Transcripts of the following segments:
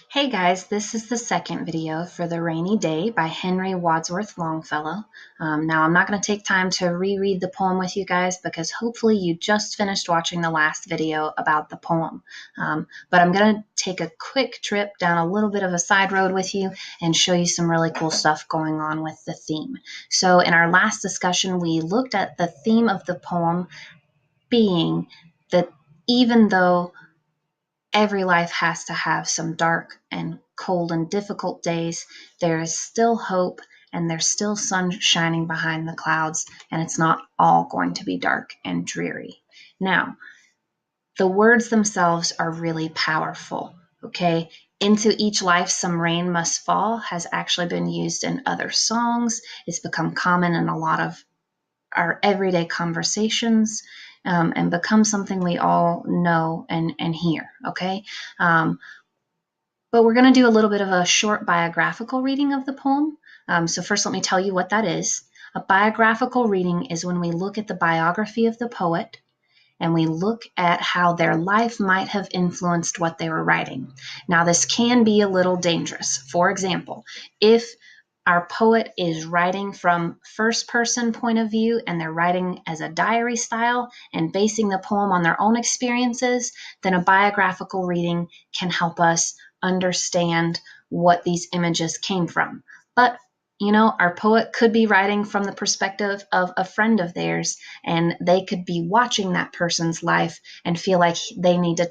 Hey guys, this is the second video for The Rainy Day by Henry Wadsworth Longfellow. Now, I'm not going to take time to reread the poem with you guys because hopefully you just finished watching the last video about the poem. But I'm going to take a quick trip down a little bit of a side road with you and show you some really cool stuff going on with the theme. So in our last discussion, we looked at the theme of the poem being that even though every life has to have some dark and cold and difficult days, there is still hope and there's still sun shining behind the clouds, and it's not all going to be dark and dreary. Now, the words themselves are really powerful, okay? Into each life some rain must fall has actually been used in other songs. It's become common in a lot of our everyday conversations, and become something we all know and hear, okay? But we're going to do a little bit of a short biographical reading of the poem. So first, let me tell you what that is. A biographical reading is when we look at the biography of the poet and we look at how their life might have influenced what they were writing. Now, this can be a little dangerous. For example, if our poet is writing from first person point of view and they're writing as a diary style and basing the poem on their own experiences, then a biographical reading can help us understand what these images came from. But our poet could be writing from the perspective of a friend of theirs, and they could be watching that person's life and feel like they need to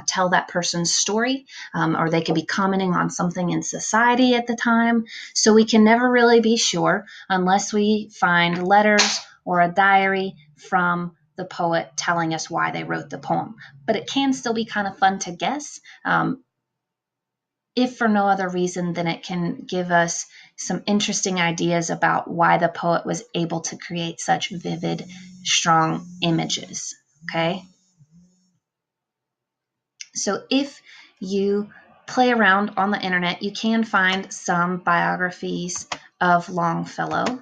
tell that person's story, or they could be commenting on something in society at the time. So we can never really be sure unless we find letters or a diary from the poet telling us why they wrote the poem. But it can still be kind of fun to guess. If for no other reason than it can give us some interesting ideas about why the poet was able to create such vivid, strong images, okay? So if you play around on the internet, you can find some biographies of Longfellow,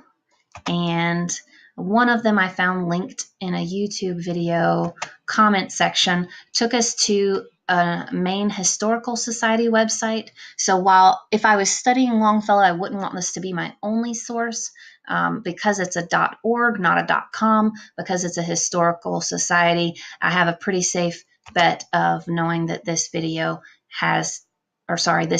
and one of them I found linked in a YouTube video comment section took us to a Maine Historical Society website. So while if I was studying Longfellow, I wouldn't want this to be my only source, because it's a .org, not a .com, because it's a historical society, I have a pretty safe bet of knowing that this this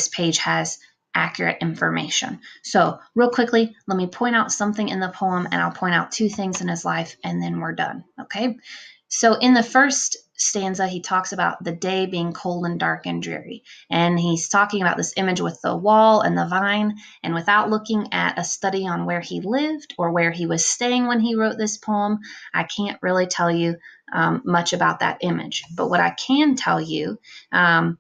page has accurate information. So real quickly, let me point out something in the poem, and I'll point out two things in his life, and then we're done, okay? So in the first stanza, he talks about the day being cold and dark and dreary. And he's talking about this image with the wall and the vine. And without looking at a study on where he lived or where he was staying when he wrote this poem, I can't really tell you much about that image. But what I can tell you, when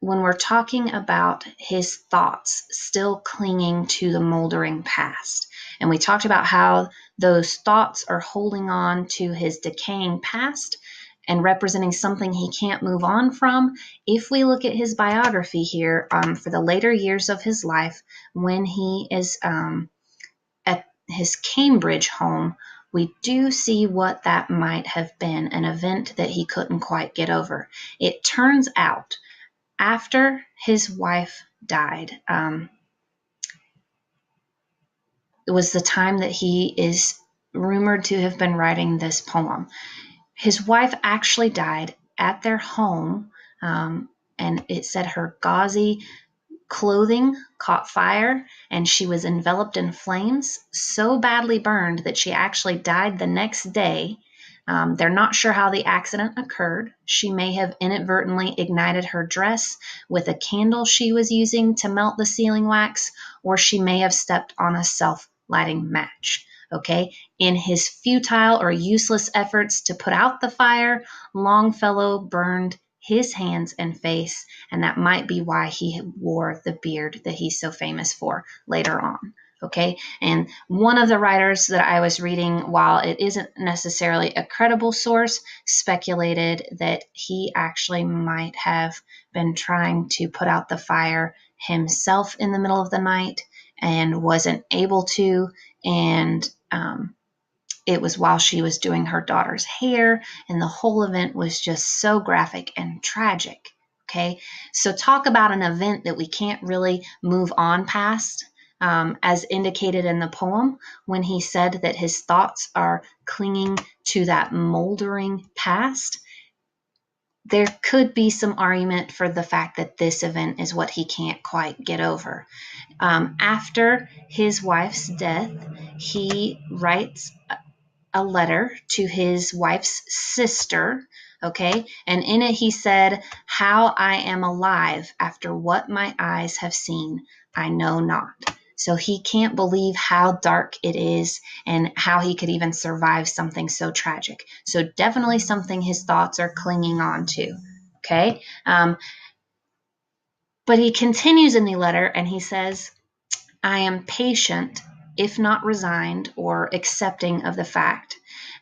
we're talking about his thoughts still clinging to the moldering past. And we talked about how those thoughts are holding on to his decaying past and representing something he can't move on from. If we look at his biography here, for the later years of his life, when he is at his Cambridge home, we do see what that might have been, an event that he couldn't quite get over. It turns out after his wife died, it was the time that he is rumored to have been writing this poem. His wife actually died at their home, and it said her gauzy clothing caught fire and she was enveloped in flames, so badly burned that she actually died the next day. They're not sure how the accident occurred. She may have inadvertently ignited her dress with a candle she was using to melt the sealing wax, or she may have stepped on a self-lighting match. Okay, in his futile or useless efforts to put out the fire, Longfellow burned his hands and face, and that might be why he wore the beard that he's so famous for later on. Okay, and one of the writers that I was reading, while it isn't necessarily a credible source, speculated that he actually might have been trying to put out the fire himself in the middle of the night and wasn't able to, and it was while she was doing her daughter's hair, and the whole event was just so graphic and tragic. Okay, so talk about an event that we can't really move on past, as indicated in the poem when he said that his thoughts are clinging to that moldering past. There could be some argument for the fact that this event is what he can't quite get over. After his wife's death, he writes a letter to his wife's sister, okay? And in it he said, "How I am alive after what my eyes have seen, I know not." So he can't believe how dark it is and how he could even survive something so tragic. So definitely something his thoughts are clinging on to, okay? But he continues in the letter and he says, "I am patient, if not resigned or accepting of the fact,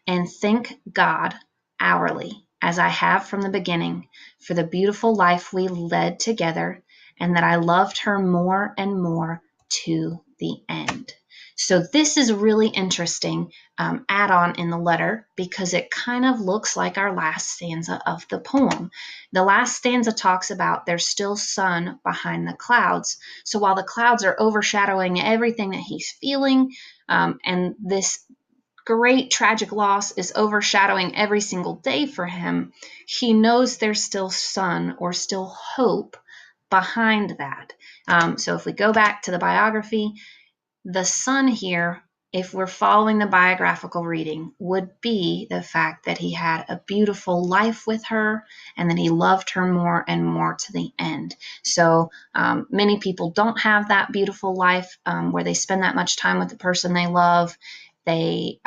and thank God hourly, as I have from the beginning, for the beautiful life we led together, and that I loved her more and more to the end." So this is really interesting add-on in the letter because it kind of looks like our last stanza of the poem. The last stanza talks about there's still sun behind the clouds. So while the clouds are overshadowing everything that he's feeling, and this great tragic loss is overshadowing every single day for him, he knows there's still sun or still hope behind that. So if we go back to the biography, the sun here, if we're following the biographical reading, would be the fact that he had a beautiful life with her and that he loved her more and more to the end. So many people don't have that beautiful life where they spend that much time with the person they love. They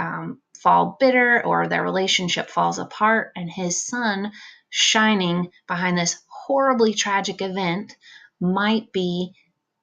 fall bitter or their relationship falls apart, and his sun shining behind this horribly tragic event might be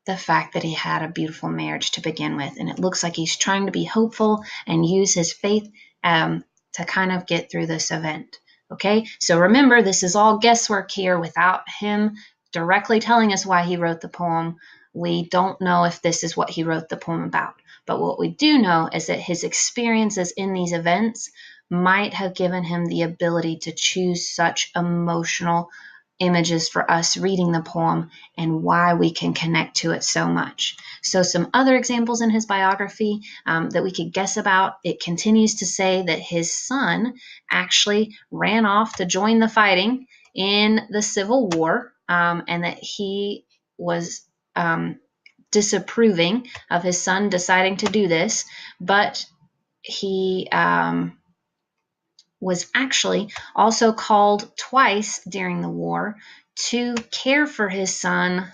the fact that he had a beautiful marriage to begin with. And it looks like he's trying to be hopeful and use his faith to kind of get through this event. Okay, so remember, this is all guesswork here without him directly telling us why he wrote the poem. We don't know if this is what he wrote the poem about. But what we do know is that his experiences in these events might have given him the ability to choose such emotional images for us reading the poem and why we can connect to it so much. So some other examples in his biography that we could guess about, it continues to say that his son actually ran off to join the fighting in the Civil War, and that he was disapproving of his son deciding to do this, but he was actually also called twice during the war to care for his son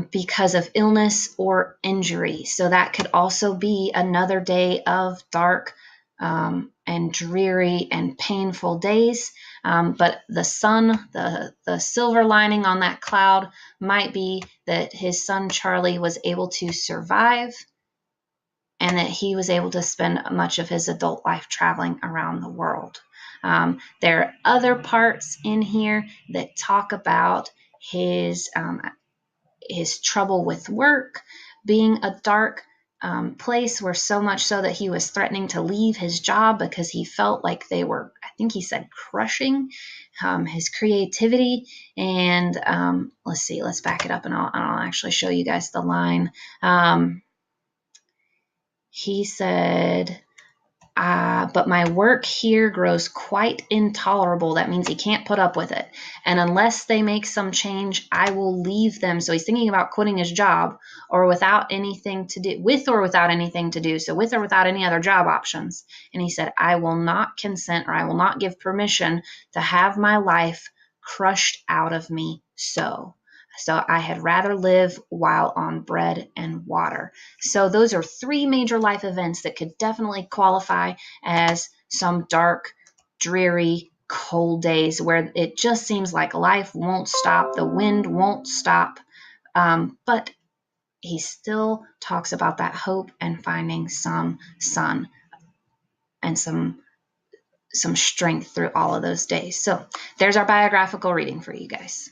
because of illness or injury. So that could also be another day of dark and dreary and painful days. But the sun, the silver lining on that cloud might be that his son Charlie was able to survive and that he was able to spend much of his adult life traveling around the world. There are other parts in here that talk about his trouble with work being a dark place, where so much so that he was threatening to leave his job because he felt like they were, I think he said, crushing his creativity. And let's see, let's back it up and I'll actually show you guys the line. He said, but my work here grows quite intolerable. That means he can't put up with it. And unless they make some change, I will leave them. So he's thinking about quitting his job or without anything to do, with or without anything to do. So with or without any other job options. And he said, I will not consent, or I will not give permission to have my life crushed out of me So I had rather live while on bread and water. So those are three major life events that could definitely qualify as some dark, dreary, cold days where it just seems like life won't stop, the wind won't stop. But he still talks about that hope and finding some sun and some strength through all of those days. So there's our biographical reading for you guys.